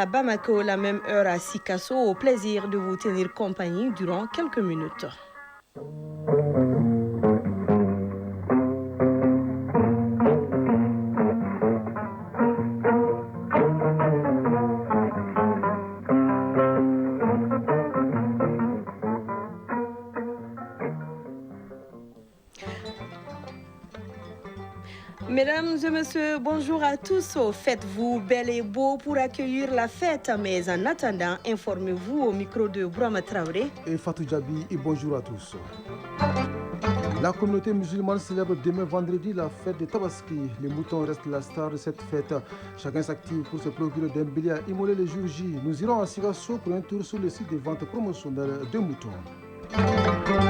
À Bamako, la même heure à Sikasso, au plaisir de vous tenir compagnie durant quelques minutes. Mesdames et messieurs, bonjour à tous. Faites-vous bel et beau pour accueillir la fête, mais en attendant, informez-vous au micro de Brahma Traoré et Fatou Djabi et bonjour à tous. La communauté musulmane célèbre demain vendredi la fête de Tabaski. Les moutons restent la star de cette fête. Chacun s'active pour se procurer d'un bélier à immoler le jour J. Nous irons à Sigasso pour un tour sur le site de vente promotionnelle de moutons.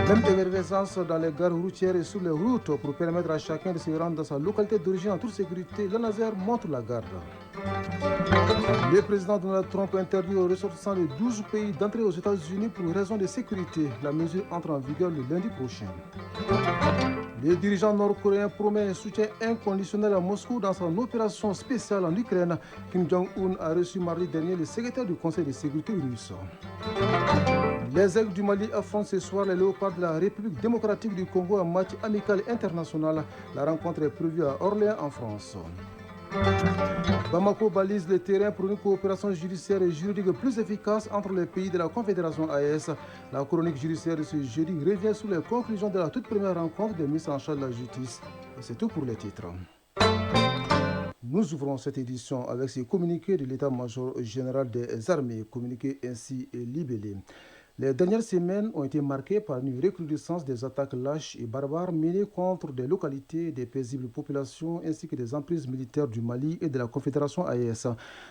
Même effervescence dans les gares routières et sur les routes pour permettre à chacun de se rendre dans sa localité d'origine en toute sécurité. L'ANASER montre la garde. Le président Donald Trump interdit aux ressortissants de 12 pays d'entrer aux États-Unis pour raison de sécurité. La mesure entre en vigueur le lundi prochain. Le dirigeant nord-coréen promet un soutien inconditionnel à Moscou dans son opération spéciale en Ukraine. Kim Jong-un a reçu mardi dernier le secrétaire du Conseil de sécurité russe. Les aigles du Mali affrontent ce soir les léopards de la République démocratique du Congo en match amical international. La rencontre est prévue à Orléans en France. Bamako balise le terrain pour une coopération judiciaire et juridique plus efficace entre les pays de la Confédération AES. La chronique judiciaire de ce jeudi revient sur les conclusions de la toute première rencontre des ministres en charge de la justice. Et c'est tout pour les titres. Nous ouvrons cette édition avec ces communiqués de l'état-major général des armées, communiqués ainsi libellés. Les dernières semaines ont été marquées par une recrudescence des attaques lâches et barbares menées contre des localités, des paisibles populations ainsi que des emprises militaires du Mali et de la Confédération AES.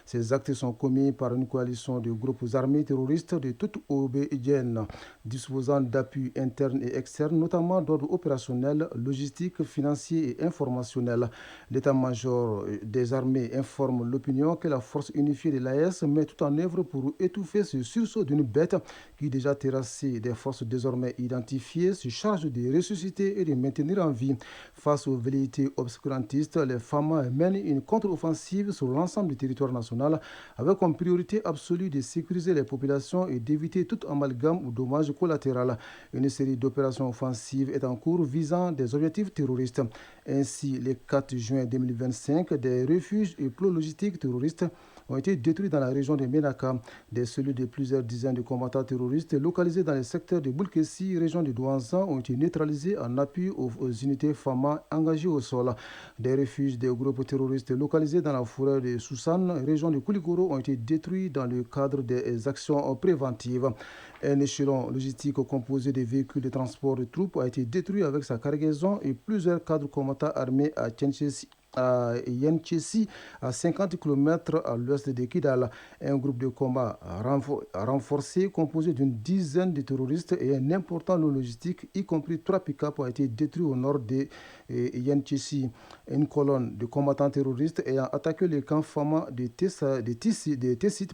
Ces actes sont commis par une coalition de groupes armés terroristes de toute obédienne, disposant d'appuis internes et externes, notamment d'ordre opérationnel, logistique, financier et informationnel. L'état-major des armées informe l'opinion que la force unifiée de l'AES met tout en œuvre pour étouffer ce sursaut d'une bête qui déjà terrassé des forces désormais identifiées, se charge de ressusciter et de maintenir en vie. Face aux velléités obscurantistes, les FAMA mènent une contre-offensive sur l'ensemble du territoire national avec comme priorité absolue de sécuriser les populations et d'éviter tout amalgame ou dommage collatéral. Une série d'opérations offensives est en cours visant des objectifs terroristes. Ainsi, le 4 juin 2025, des refuges et plots logistiques terroristes ont été détruits dans la région de Ménaka. Des cellules de plusieurs dizaines de combattants terroristes localisés dans les secteurs de Boulkessi, région de Douanza, ont été neutralisés en appui aux unités FAMA engagées au sol. Des refuges des groupes terroristes localisés dans la forêt de Soussane, région de Kouligoro, ont été détruits dans le cadre des actions préventives. Un échelon logistique composé de véhicules de transport de troupes a été détruit avec sa cargaison et plusieurs cadres combattants armés à Yenchesi, à 50 km à l'ouest de Kidal. Un groupe de combat renforcé composé d'une dizaine de terroristes et un important lot logistique, y compris 3 pick-up, a été détruit au nord de Yenchesi. Une colonne de combattants terroristes ayant attaqué le camp Fama de Tessit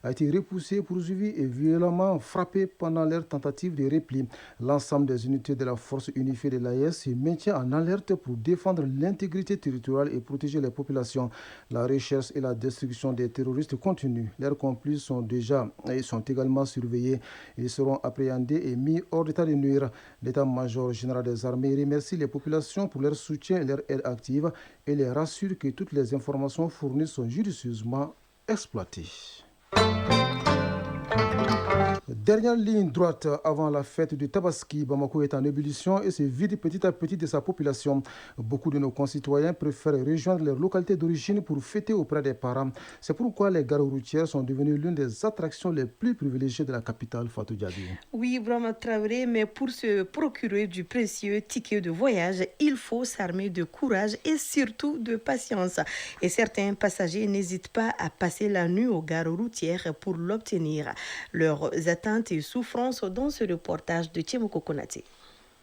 a été repoussée, poursuivie et violemment frappée pendant leur tentative de repli. L'ensemble des unités de la force unifiée de l'AES se maintient en alerte pour défendre l'intégrité territoriale et protéger les populations. La recherche et la destruction des terroristes continuent. Leurs complices sont également surveillés. Ils seront appréhendés et mis hors d'état de nuire. L'état-major général des armées remercie les populations pour leur soutien et leur aide active et les rassure que toutes les informations fournies sont judicieusement exploitées. Dernière ligne droite avant la fête du Tabaski, Bamako est en ébullition et se vide petit à petit de sa population. Beaucoup de nos concitoyens préfèrent rejoindre leur localité d'origine pour fêter auprès des parents. C'est pourquoi les gares routières sont devenues l'une des attractions les plus privilégiées de la capitale, Fatou Djabi. Oui, Brahma Traoré, mais pour se procurer du précieux ticket de voyage, il faut s'armer de courage et surtout de patience. Et certains passagers n'hésitent pas à passer la nuit aux gares routières pour l'obtenir. Leurs attentes et souffrances dans ce reportage de Tchemoko Konaté.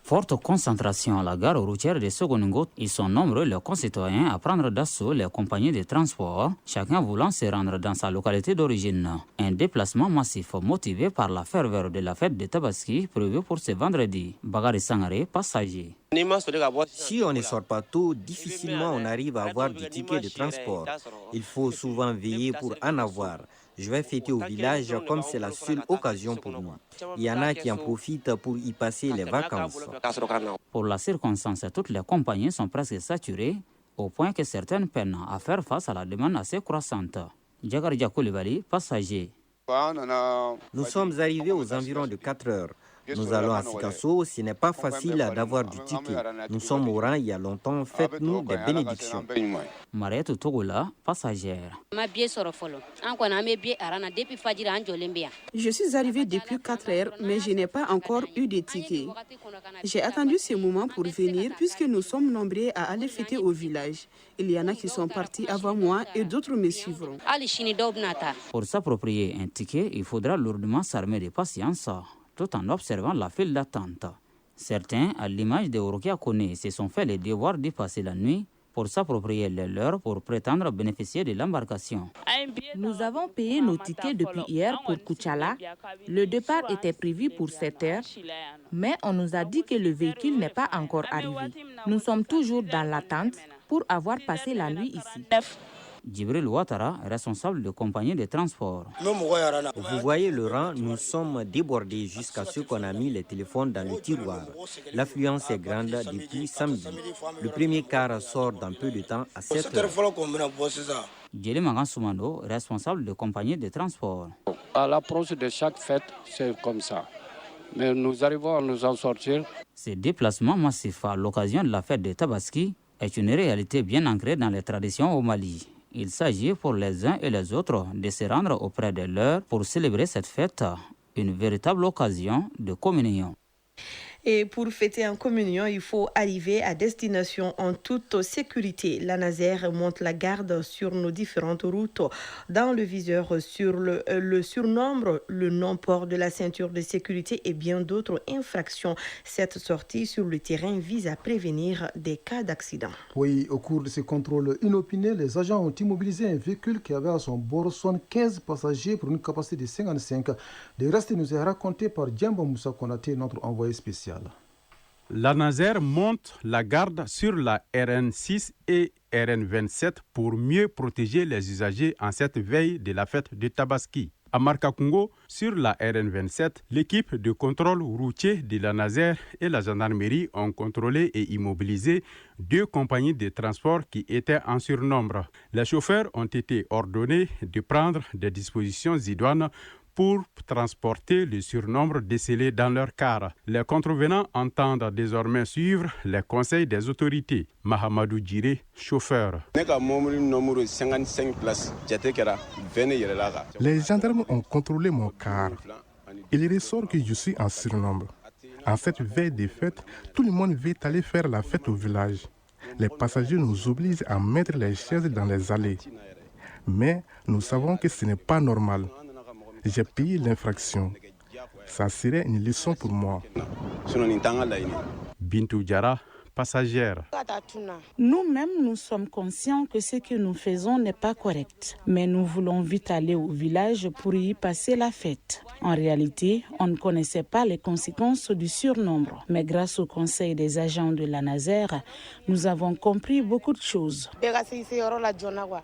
Forte concentration à la gare routière de Sogoningo, ils sont nombreux les concitoyens à prendre d'assaut les compagnies de transport, chacun voulant se rendre dans sa localité d'origine. Un déplacement massif motivé par la ferveur de la fête de Tabaski prévue pour ce vendredi. Bagari Sangare, passager. Si on ne sort pas tôt, difficilement on arrive à avoir du ticket de transport. Il faut souvent veiller pour en avoir. Je vais fêter au village comme c'est la seule occasion pour nous. Il y en a qui en profitent pour y passer les vacances. Pour la circonstance, toutes les compagnies sont presque saturées au point que certaines peinent à faire face à la demande assez croissante. Djakarja Koulibaly, passager. Nous sommes arrivés aux environs de 4 heures. Nous allons à Sikasso, ce n'est pas facile d'avoir du ticket. Nous sommes au rang il y a longtemps, faites-nous des bénédictions. Mariette Togola, passagère. Je suis arrivée depuis 4 heures, mais je n'ai pas encore eu de ticket. J'ai attendu ce moment pour venir puisque nous sommes nombreux à aller fêter au village. Il y en a qui sont partis avant moi et d'autres me suivront. Pour s'approprier un ticket, il faudra lourdement s'armer de patience, tout en observant la file d'attente. Certains, à l'image de Orokia Kone, se sont fait le devoir d'y passer la nuit pour s'approprier les leurs pour prétendre bénéficier de l'embarcation. Nous avons payé nos tickets depuis hier pour Kuchala. Le départ était prévu pour 7 heures, mais on nous a dit que le véhicule n'est pas encore arrivé. Nous sommes toujours dans l'attente pour avoir passé la nuit ici. Djibril Ouattara, responsable de compagnie de transport. Vous voyez le rang, nous sommes débordés jusqu'à ce qu'on a mis les téléphones dans le tiroir. L'affluence est grande depuis samedi. Le premier car sort dans peu de temps à 7 heures. Djeli Mangan Soumano, responsable de compagnie de transport. À l'approche de chaque fête, c'est comme ça. Mais nous arrivons à nous en sortir. Ce déplacement massif à l'occasion de la fête de Tabaski est une réalité bien ancrée dans les traditions au Mali. Il s'agit pour les uns et les autres de se rendre auprès de leurs pour célébrer cette fête, une véritable occasion de communion. Et pour fêter en communion, il faut arriver à destination en toute sécurité. La Nazaire monte la garde sur nos différentes routes. Dans le viseur, sur le surnombre, le non-port de la ceinture de sécurité et bien d'autres infractions. Cette sortie sur le terrain vise à prévenir des cas d'accident. Oui, au cours de ces contrôles inopinés, les agents ont immobilisé un véhicule qui avait à son bord 75 passagers pour une capacité de 55. Le reste nous est raconté par Djamba Moussa Konaté, notre envoyé spécial. La Nazaire monte la garde sur la RN6 et RN27 pour mieux protéger les usagers en cette veille de la fête de Tabaski. À Markakungo, sur la RN27, l'équipe de contrôle routier de la Nazaire et la gendarmerie ont contrôlé et immobilisé 2 compagnies de transport qui étaient en surnombre. Les chauffeurs ont été ordonnés de prendre des dispositions idoines pour transporter le surnombre décelé dans leur car. Les contrevenants entendent désormais suivre les conseils des autorités. Mahamadou Djiré, chauffeur. Les gendarmes ont contrôlé mon car. Il ressort que je suis en surnombre. En cette veille des fêtes, tout le monde veut aller faire la fête au village. Les passagers nous obligent à mettre les chaises dans les allées. Mais nous savons que ce n'est pas normal. J'ai payé l'infraction. Ça serait une leçon pour moi. Bintou Diara, passagère. Nous-mêmes, nous sommes conscients que ce que nous faisons n'est pas correct. Mais nous voulons vite aller au village pour y passer la fête. En réalité, on ne connaissait pas les conséquences du surnombre. Mais grâce au conseil des agents de la Nazaire, nous avons compris beaucoup de choses.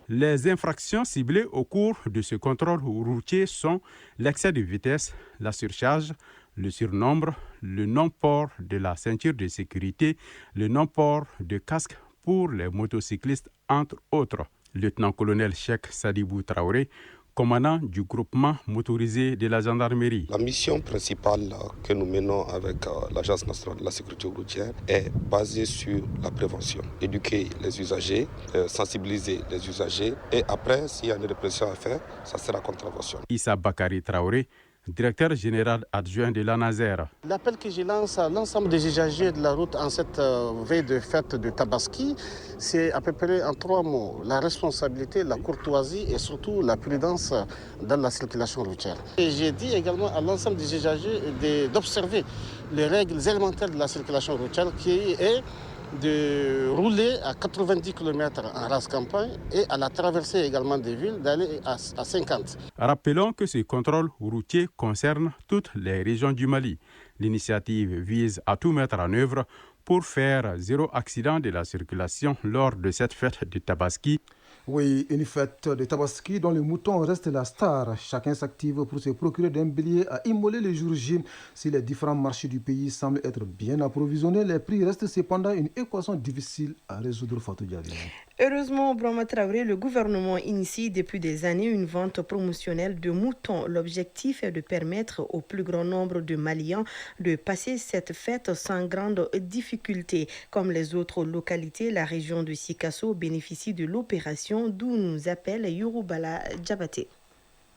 Les infractions ciblées au cours de ce contrôle routier sont l'excès de vitesse, la surcharge, le surnombre, le non-port de la ceinture de sécurité, le non-port de casque pour les motocyclistes, entre autres. Lieutenant-colonel Cheikh Sadibou Traoré, commandant du groupement motorisé de la gendarmerie. La mission principale que nous menons avec l'Agence nationale de la sécurité routière est basée sur la prévention. Éduquer les usagers, sensibiliser les usagers et après, s'il y a une répression à faire, ça sera contravention. Issa Bakari Traoré, directeur général adjoint de la Nazaire. L'appel que je lance à l'ensemble des usagers de la route en cette veille de fête de Tabaski, c'est à peu près en 3 mots. La responsabilité, la courtoisie et surtout la prudence dans la circulation routière. Et j'ai dit également à l'ensemble des usagers d'observer les règles élémentaires de la circulation routière qui est de rouler à 90 km en race campagne et à la traversée également des villes d'aller à 50. Rappelons que ce contrôle routier concerne toutes les régions du Mali. L'initiative vise à tout mettre en œuvre pour faire 0 accident de la circulation lors de cette fête de Tabaski. Oui, une fête de Tabaski dont le mouton reste la star. Chacun s'active pour se procurer d'un bélier à immoler le jour J. Si les différents marchés du pays semblent être bien approvisionnés, les prix restent cependant une équation difficile à résoudre, Fatou Diallo. Heureusement, Brahma Traoré, le gouvernement initie depuis des années une vente promotionnelle de moutons. L'objectif est de permettre au plus grand nombre de Maliens de passer cette fête sans grande difficulté. Comme les autres localités, la région de Sikasso bénéficie de l'opération d'où nous appelle Yorubala Djabate.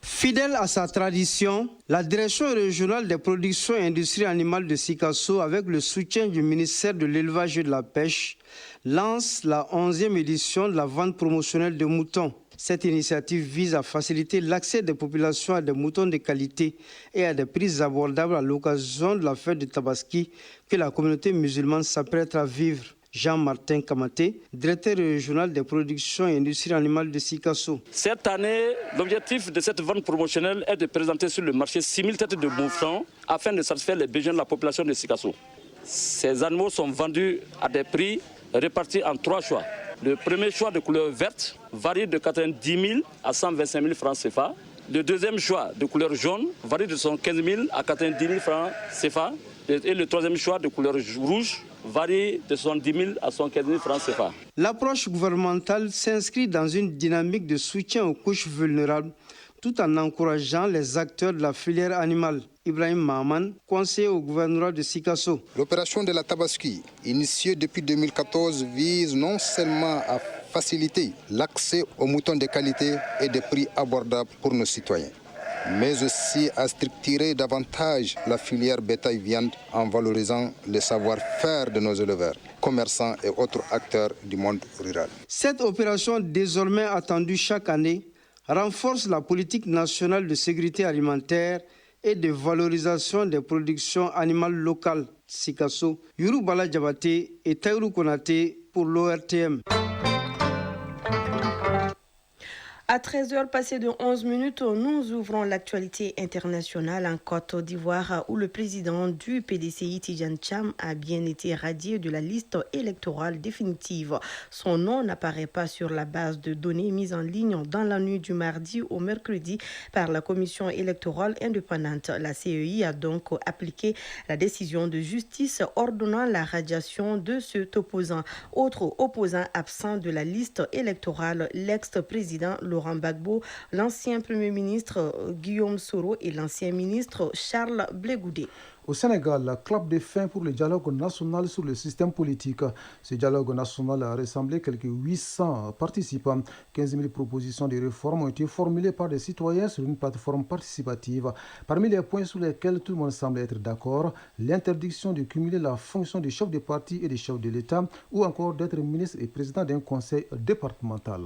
Fidèle à sa tradition, la Direction régionale des productions et industries animales de Sikasso, avec le soutien du ministère de l'Élevage et de la Pêche, lance la 11e édition de la vente promotionnelle de moutons. Cette initiative vise à faciliter l'accès des populations à des moutons de qualité et à des prix abordables à l'occasion de la fête de Tabaski que la communauté musulmane s'apprête à vivre. Jean-Martin Kamaté, directeur régional des productions et industries animales de Sikasso. Cette année, l'objectif de cette vente promotionnelle est de présenter sur le marché 6 000 têtes de moutons afin de satisfaire les besoins de la population de Sikasso. Ces animaux sont vendus à des prix répartis en 3 choix. Le premier choix de couleur verte varie de 90 000 à 125 000 francs CFA. Le deuxième choix de couleur jaune varie de 15 000 à 90 000 francs CFA. Et le troisième choix de couleur rouge varie de 70 000 à 75 000 francs CFA. L'approche gouvernementale s'inscrit dans une dynamique de soutien aux couches vulnérables tout en encourageant les acteurs de la filière animale. Ibrahim Mahaman, conseiller au gouvernorat de Sikasso. L'opération de la Tabaski, initiée depuis 2014, vise non seulement à faciliter l'accès aux moutons de qualité et des prix abordables pour nos citoyens, mais aussi à structurer davantage la filière bétail-viande en valorisant le savoir-faire de nos éleveurs, commerçants et autres acteurs du monde rural. Cette opération, désormais attendue chaque année, renforce la politique nationale de sécurité alimentaire et de valorisation des productions animales locales. Sikasso, Yorubala Djabate et Taïrou Konate pour l'ORTM. À 13h passées de 11 minutes, nous ouvrons l'actualité internationale en Côte d'Ivoire où le président du PDCI, Tidjane Thiam, a bien été radié de la liste électorale définitive. Son nom n'apparaît pas sur la base de données mise en ligne dans la nuit du mardi au mercredi par la commission électorale indépendante. La CEI a donc appliqué la décision de justice ordonnant la radiation de cet opposant. Autre opposant absent de la liste électorale, l'ex-président Laurent Gbagbo, l'ancien Premier ministre Guillaume Soro et l'ancien ministre Charles Blé Goudé. Au Sénégal, la clap de fin pour le dialogue national sur le système politique. Ce dialogue national a rassemblé quelques 800 participants. 15 000 propositions de réforme ont été formulées par des citoyens sur une plateforme participative. Parmi les points sur lesquels tout le monde semble être d'accord, l'interdiction de cumuler la fonction de chef de parti et de chef de l'État ou encore d'être ministre et président d'un conseil départemental.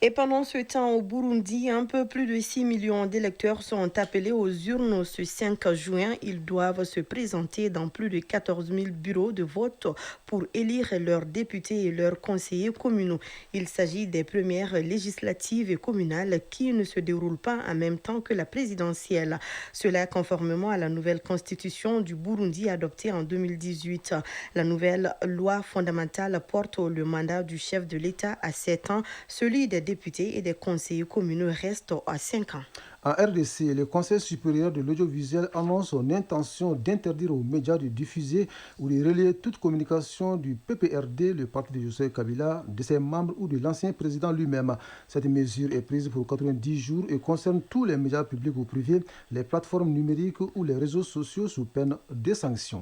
Et pendant ce temps, au Burundi, un peu plus de 6 millions d'électeurs sont appelés aux urnes ce 5 juin. Ils doivent se présenter dans plus de 14 000 bureaux de vote pour élire leurs députés et leurs conseillers communaux. Il s'agit des premières législatives et communales qui ne se déroulent pas en même temps que la présidentielle. Cela conformément à la nouvelle constitution du Burundi adoptée en 2018. La nouvelle loi fondamentale porte le mandat du chef de l'État à 7 ans, celui des députés et des conseillers communaux reste à 5 ans. En RDC, le Conseil supérieur de l'audiovisuel annonce son intention d'interdire aux médias de diffuser ou de relayer toute communication du PPRD, le parti de Joseph Kabila, de ses membres ou de l'ancien président lui-même. Cette mesure est prise pour 90 jours et concerne tous les médias publics ou privés, les plateformes numériques ou les réseaux sociaux sous peine de sanctions.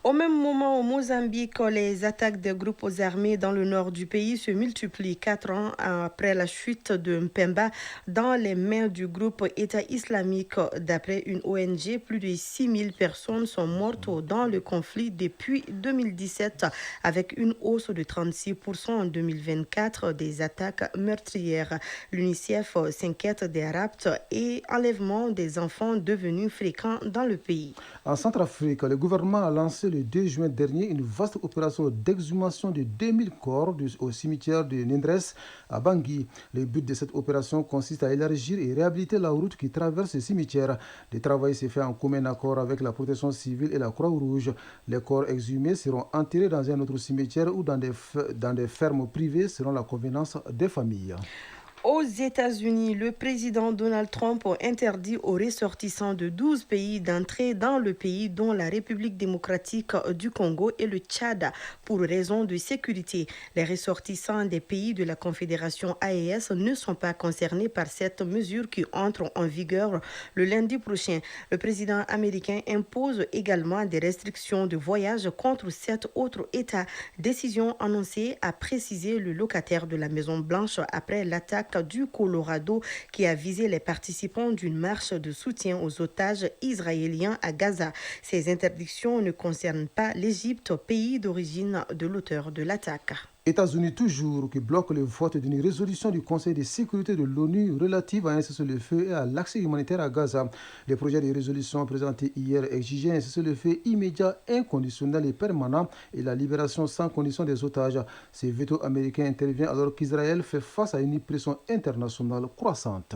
Au même moment, au Mozambique, les attaques des groupes armés dans le nord du pays se multiplient 4 ans après la chute de Mpemba dans les mains du groupe État islamique. D'après une ONG, plus de 6 000 personnes sont mortes dans le conflit depuis 2017, avec une hausse de 36% en 2024 des attaques meurtrières. L'UNICEF s'inquiète des rapts et enlèvements des enfants devenus fréquents dans le pays. En Centrafrique, le gouvernement a lancé le 2 juin dernier une vaste opération d'exhumation de 2000 corps au cimetière de Nendres à Bangui. Le but de cette opération consiste à élargir et réhabiliter la route qui traverse ce cimetière. Le travail s'est fait en commun accord avec la protection civile et la Croix-Rouge. Les corps exhumés seront enterrés dans un autre cimetière ou dans des fermes privées selon la convenance des familles. Aux États-Unis, le président Donald Trump a interdit aux ressortissants de 12 pays d'entrer dans le pays, dont la République démocratique du Congo et le Tchad, pour raison de sécurité. Les ressortissants des pays de la Confédération AES ne sont pas concernés par cette mesure qui entre en vigueur le lundi prochain. Le président américain impose également des restrictions de voyage contre 7 autres États. Décision annoncée, a précisé le locataire de la Maison-Blanche après l'attaque du Colorado qui a visé les participants d'une marche de soutien aux otages israéliens à Gaza. Ces interdictions ne concernent pas l'Égypte, pays d'origine de l'auteur de l'attaque. États-Unis toujours, qui bloque le vote d'une résolution du Conseil de sécurité de l'ONU relative à un cessez-le-feu et à l'accès humanitaire à Gaza. Le projet de résolution présenté hier exigeait un cessez-le-feu immédiat, inconditionnel et permanent et la libération sans condition des otages. Ce veto américain intervient alors qu'Israël fait face à une pression internationale croissante.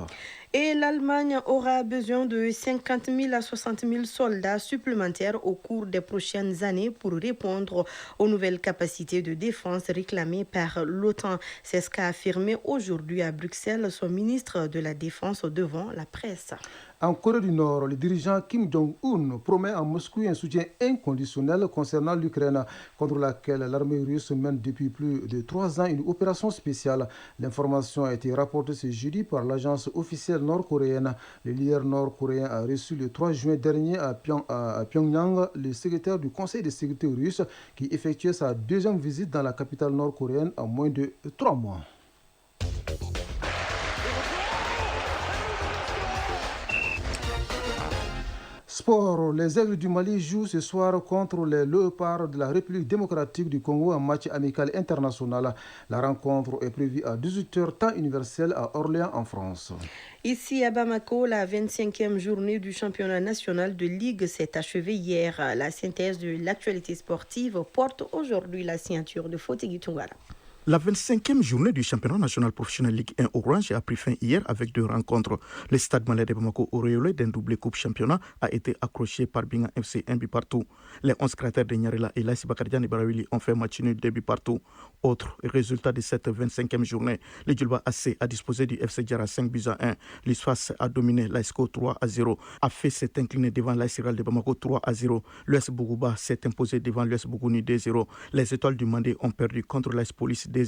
Et l'Allemagne aura besoin de 50 000 à 60 000 soldats supplémentaires au cours des prochaines années pour répondre aux nouvelles capacités de défense réclamées par l'OTAN. C'est ce qu'a affirmé aujourd'hui à Bruxelles son ministre de la Défense devant la presse. En Corée du Nord, le dirigeant Kim Jong-un promet à Moscou un soutien inconditionnel concernant l'Ukraine, contre laquelle l'armée russe mène depuis plus de 3 ans une opération spéciale. L'information a été rapportée ce jeudi par l'agence officielle nord-coréenne. Le leader nord-coréen a reçu le 3 juin dernier à Pyongyang le secrétaire du Conseil de sécurité russe qui effectuait sa deuxième visite dans la capitale nord-coréenne en moins de 3 mois. Sport, les Aigles du Mali jouent ce soir contre les Léopards de la République démocratique du Congo en match amical international. La rencontre est prévue à 18h temps universel à Orléans en France. Ici à Bamako, la 25e journée du championnat national de Ligue s'est achevée hier. La synthèse de l'actualité sportive porte aujourd'hui la signature de Fotigi Tungara. La 25e journée du championnat national professionnel Ligue 1 Orange a pris fin hier avec 2 rencontres. Le stade malais de Bamako, auréolé d'un doublé coupe championnat, a été accroché par Binga FC 1 but partout. Les 11 cratères de Nyarela et Laïs Bakardian et Barawili ont fait match nul 2 buts partout. Autre résultat de cette 25e journée, le Djulba AC a disposé du FC Diarra 5 buts à 1. L'USFAS a dominé l'ASCO 3-0. AFE s'est incliné devant l'AS Rural de Bamako 3-0. L'US Bougouba s'est imposé devant l'US Bougouni 2-0. Les étoiles du Mandé ont perdu contre l'AS Police 2-0.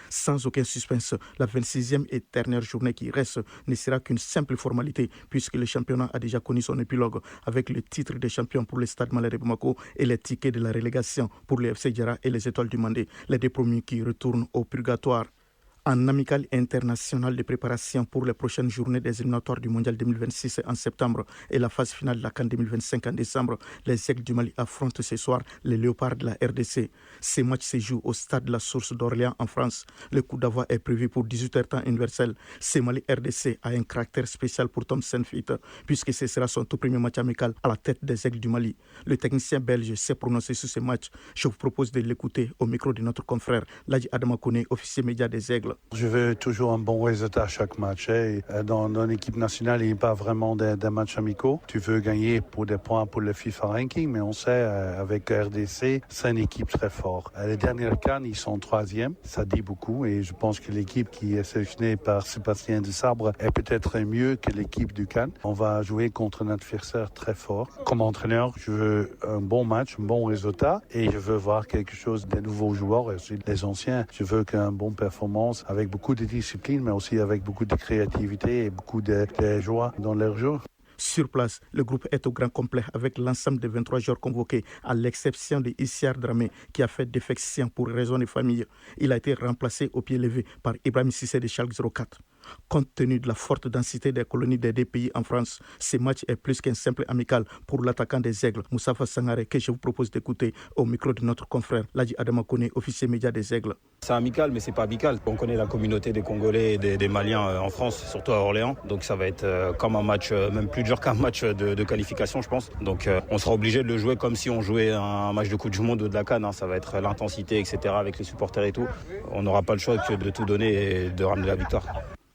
Sans aucun suspense, la 26e et dernière journée qui reste ne sera qu'une simple formalité puisque le championnat a déjà connu son épilogue avec le titre de champion pour le Stade Malais de Bamako et les tickets de la relégation pour les FC Diarra et les étoiles du Mandé, les deux premiers qui retournent au purgatoire. En amical international de préparation pour les prochaines journées des éliminatoires du Mondial 2026 en septembre et la phase finale de la CAN 2025 en décembre, les Aigles du Mali affrontent ce soir les Léopards de la RDC. Ces matchs se jouent au stade de la Source d'Orléans en France. Le coup d'envoi est prévu pour 18h temps universel. Ce Mali RDC a un caractère spécial pour Tom Senfit puisque ce sera son tout premier match amical à la tête des Aigles du Mali. Le technicien belge s'est prononcé sur ce match. Je vous propose de l'écouter au micro de notre confrère Ladji Adama Kone, officier média des Aigles. Je veux toujours un bon résultat à chaque match. Et dans l'équipe nationale, il n'y a pas vraiment des matchs amicaux. Tu veux gagner pour des points pour le FIFA Ranking, mais on sait, avec RDC, c'est une équipe très forte. Les dernières CAN, ils sont 3e. Ça dit beaucoup. Et je pense que l'équipe qui est sélectionnée par Sébastien Desabre est peut-être mieux que l'équipe du CAN. On va jouer contre un adversaire très fort. Comme entraîneur, je veux un bon match, un bon résultat. Et je veux voir quelque chose des nouveaux joueurs et aussi des anciens. Je veux qu'une bonne performance avec beaucoup de discipline, mais aussi avec beaucoup de créativité et beaucoup de joie dans leur jeu. Sur place, le groupe est au grand complet avec l'ensemble des 23 joueurs convoqués, à l'exception de Issiar Dramé qui a fait défection pour raison de famille. Il a été remplacé au pied levé par Ibrahim Sissé de Schalke 04. Compte tenu de la forte densité des colonies des deux pays en France, ce match est plus qu'un simple amical pour l'attaquant des Aigles, Moussafa Sangaré, que je vous propose d'écouter au micro de notre confrère Ladji Adama Kone, officier média des Aigles. C'est amical, mais c'est pas amical. On connaît la communauté des Congolais et des Maliens en France, surtout à Orléans. Donc ça va être comme un match, même plus dur qu'un match de qualification, je pense. Donc on sera obligé de le jouer comme si on jouait un match de Coupe du Monde ou de la CAN. Ça va être l'intensité, etc. avec les supporters et tout. On n'aura pas le choix que de tout donner et de ramener la victoire.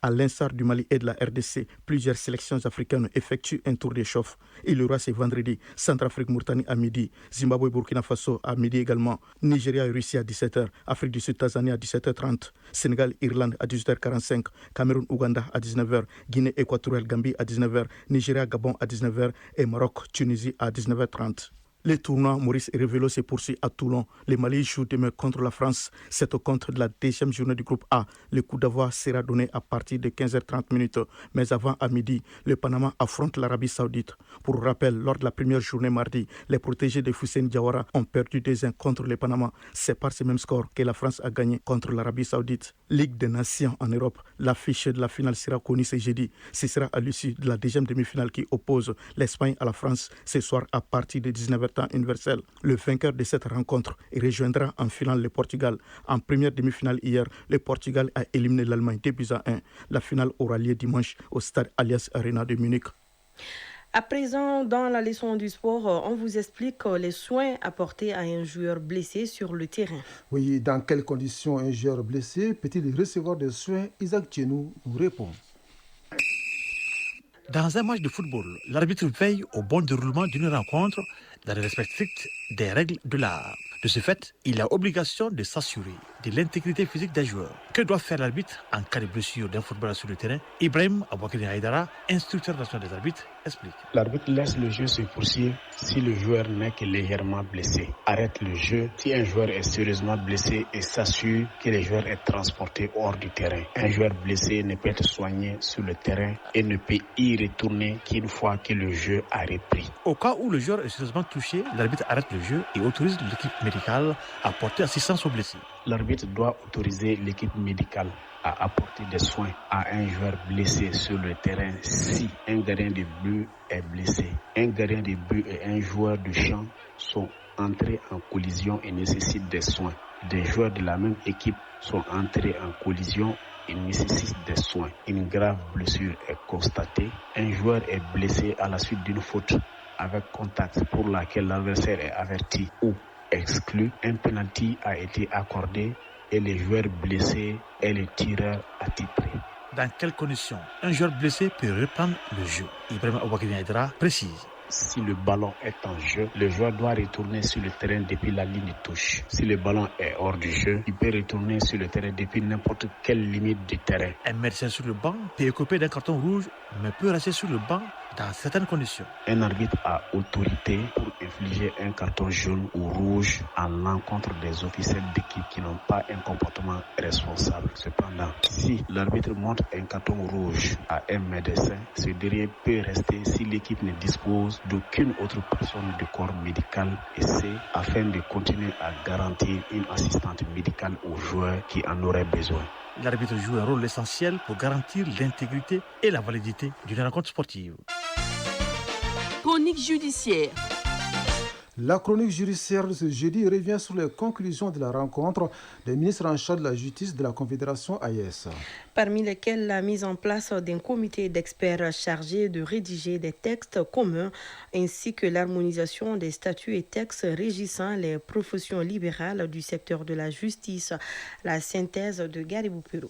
À l'instar du Mali et de la RDC, plusieurs sélections africaines effectuent un tour d'échauffe. Il y aura ce vendredi Centrafrique-Mauritanie à midi, Zimbabwe-Burkina Faso à midi également, Nigeria et Russie à 17h, Afrique du Sud-Tanzanie à 17h30, Sénégal-Irlande à 18h45, Cameroun-Ouganda à 19h, Guinée-Équatoriale-Gambie à 19h, Nigeria-Gabon à 19h et Maroc-Tunisie à 19h30. Le tournoi Maurice Révélo se poursuit à Toulon. Le Mali joue demain contre la France. C'est au compte de la deuxième journée du groupe A. Le coup d'envoi sera donné à partir de 15h30. Mais avant, à midi, le Panama affronte l'Arabie Saoudite. Pour rappel, lors de la première journée mardi, les protégés de Hussein Diawara ont perdu 2-1 contre le Panama. C'est par ce même score que la France a gagné contre l'Arabie Saoudite. Ligue des Nations en Europe, l'affiche de la finale sera connue ce jeudi. Ce sera à l'issue de la deuxième demi-finale qui oppose l'Espagne à la France ce soir à partir de 19h temps universel. Le vainqueur de cette rencontre rejoindra en finale le Portugal. En première demi-finale hier, le Portugal a éliminé l'Allemagne 2-1. La finale aura lieu dimanche au stade Allianz Arena de Munich. À présent, dans la leçon du sport, on vous explique les soins apportés à un joueur blessé sur le terrain. Oui, dans quelles conditions un joueur blessé peut-il recevoir des soins? Isaac Tchenou nous répond. Dans un match de football, l'arbitre veille au bon déroulement d'une rencontre dans le respect strict des règles de l'art. De ce fait, il a obligation de s'assurer de l'intégrité physique d'un joueur. Que doit faire l'arbitre en cas de blessure d'un footballeur sur le terrain? Ibrahim Aboukine Haïdara, instructeur national des arbitres, explique. L'arbitre laisse le jeu se poursuivre si le joueur n'est que légèrement blessé. Arrête le jeu si un joueur est sérieusement blessé et s'assure que le joueur est transporté hors du terrain. Un joueur blessé ne peut être soigné sur le terrain et ne peut y retourner qu'une fois que le jeu a repris. Au cas où le joueur est sérieusement touché, l'arbitre arrête le jeu et autorise l'équipe médicale à porter assistance aux blessés. L'arbitre doit autoriser l'équipe médicale à apporter des soins à un joueur blessé sur le terrain si un gardien de but est blessé. Un gardien de but et un joueur de champ sont entrés en collision et nécessitent des soins. Des joueurs de la même équipe sont entrés en collision et nécessitent des soins. Une grave blessure est constatée. Un joueur est blessé à la suite d'une faute avec contact pour laquelle l'adversaire est averti ou exclu. Un penalty a été accordé et les joueurs blessés et les tireurs attitrés. Dans quelles conditions un joueur blessé peut reprendre le jeu? Ibrahim Aboukine Haïdara précise. Si le ballon est en jeu, le joueur doit retourner sur le terrain depuis la ligne de touche. Si le ballon est hors du jeu, il peut retourner sur le terrain depuis n'importe quelle limite du terrain. Un médecin sur le banc peut écoper d'un carton rouge, mais peut rester sur le banc dans certaines conditions. Un arbitre a autorité pour infliger un carton jaune ou rouge à l'encontre des officiels d'équipe qui n'ont pas un comportement responsable. Cependant, si l'arbitre montre un carton rouge à un médecin, ce dernier peut rester si l'équipe ne dispose d'aucune autre personne du corps médical, et c'est afin de continuer à garantir une assistance médicale aux joueurs qui en auraient besoin. L'arbitre joue un rôle essentiel pour garantir l'intégrité et la validité d'une rencontre sportive. Chronique judiciaire. La chronique judiciaire de ce jeudi revient sur les conclusions de la rencontre des ministres en charge de la justice de la Confédération AES. Parmi lesquels la mise en place d'un comité d'experts chargé de rédiger des textes communs ainsi que l'harmonisation des statuts et textes régissant les professions libérales du secteur de la justice. La synthèse de Garibou Pero.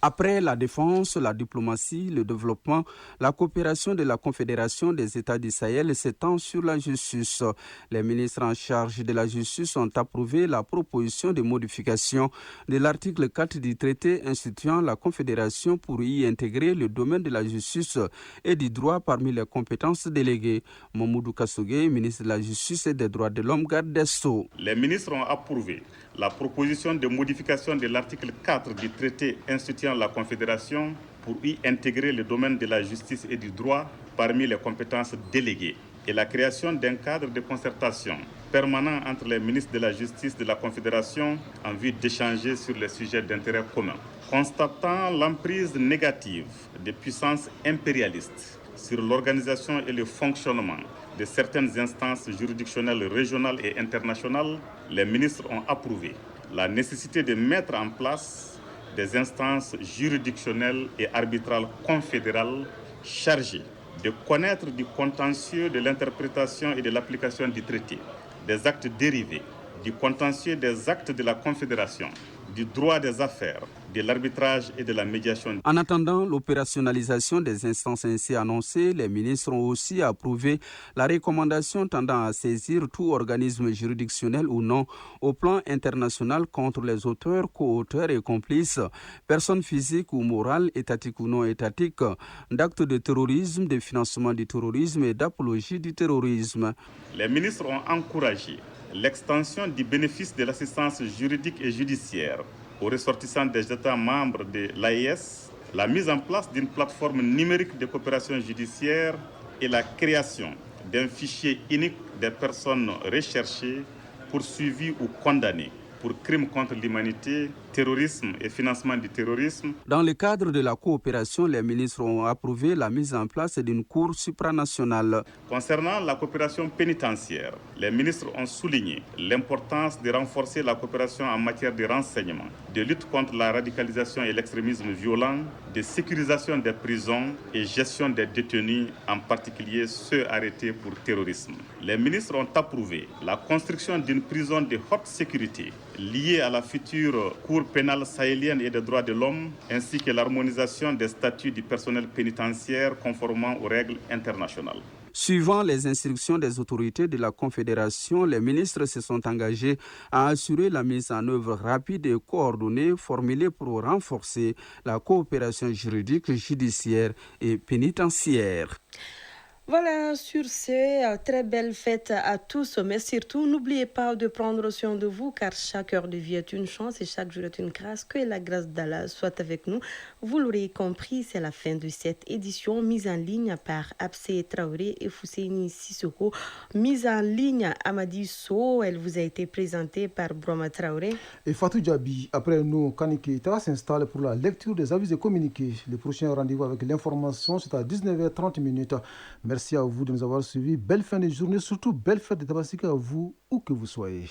Après la défense, la diplomatie, le développement, la coopération de la Confédération des États du Sahel s'étend sur la justice. Les ministres en charge de la justice ont approuvé la proposition de modification de l'article 4 du traité instituant la Confédération pour y intégrer le domaine de la justice et du droit parmi les compétences déléguées. Mamoudou Kassogé, ministre de la Justice et des Droits de l'Homme, garde des Sceaux. Les ministres ont approuvé la proposition de modification de l'article 4 du traité instituant la Confédération pour y intégrer le domaine de la justice et du droit parmi les compétences déléguées et la création d'un cadre de concertation permanent entre les ministres de la Justice de la Confédération en vue d'échanger sur les sujets d'intérêt commun. Constatant l'emprise négative des puissances impérialistes sur l'organisation et le fonctionnement de certaines instances juridictionnelles régionales et internationales, les ministres ont approuvé la nécessité de mettre en place des instances juridictionnelles et arbitrales confédérales chargées de connaître du contentieux de l'interprétation et de l'application du traité, des actes dérivés, du contentieux des actes de la Confédération, du droit des affaires, de l'arbitrage et de la médiation. En attendant l'opérationnalisation des instances ainsi annoncées, les ministres ont aussi approuvé la recommandation tendant à saisir tout organisme juridictionnel ou non au plan international contre les auteurs, co-auteurs et complices, personnes physiques ou morales, étatiques ou non étatiques, d'actes de terrorisme, de financement du terrorisme et d'apologie du terrorisme. Les ministres ont encouragé l'extension du bénéfice de l'assistance juridique et judiciaire aux ressortissants des États membres de l'AES, la mise en place d'une plateforme numérique de coopération judiciaire et la création d'un fichier unique des personnes recherchées, poursuivies ou condamnées pour crimes contre l'humanité, terrorisme et financement du terrorisme. Dans le cadre de la coopération, les ministres ont approuvé la mise en place d'une cour supranationale. Concernant la coopération pénitentiaire, les ministres ont souligné l'importance de renforcer la coopération en matière de renseignement, de lutte contre la radicalisation et l'extrémisme violent, de sécurisation des prisons et gestion des détenus, en particulier ceux arrêtés pour terrorisme. Les ministres ont approuvé la construction d'une prison de haute sécurité liée à la future Cour pénale sahélienne et des droits de l'homme, ainsi que l'harmonisation des statuts du personnel pénitentiaire conformément aux règles internationales. Suivant les instructions des autorités de la Confédération, les ministres se sont engagés à assurer la mise en œuvre rapide et coordonnée formulée pour renforcer la coopération juridique, judiciaire et pénitentiaire. Voilà, sur ce, très belle fête à tous, mais surtout, n'oubliez pas de prendre soin de vous, car chaque heure de vie est une chance et chaque jour est une grâce. Que la grâce d'Allah soit avec nous. Vous l'aurez compris, c'est la fin de cette édition, mise en ligne par Absé Traoré et Fousseini Sissoko. Mise en ligne Amadi So, elle vous a été présentée par Broma Traoré. Et Fatou Djabi, après nous, Kani Keita s'installe pour la lecture des avis et communiqués. Le prochain rendez-vous avec l'information, c'est à 19h30. Merci à vous de nous avoir suivis. Belle fin de journée, surtout belle fête de Tabaski à vous, où que vous soyez.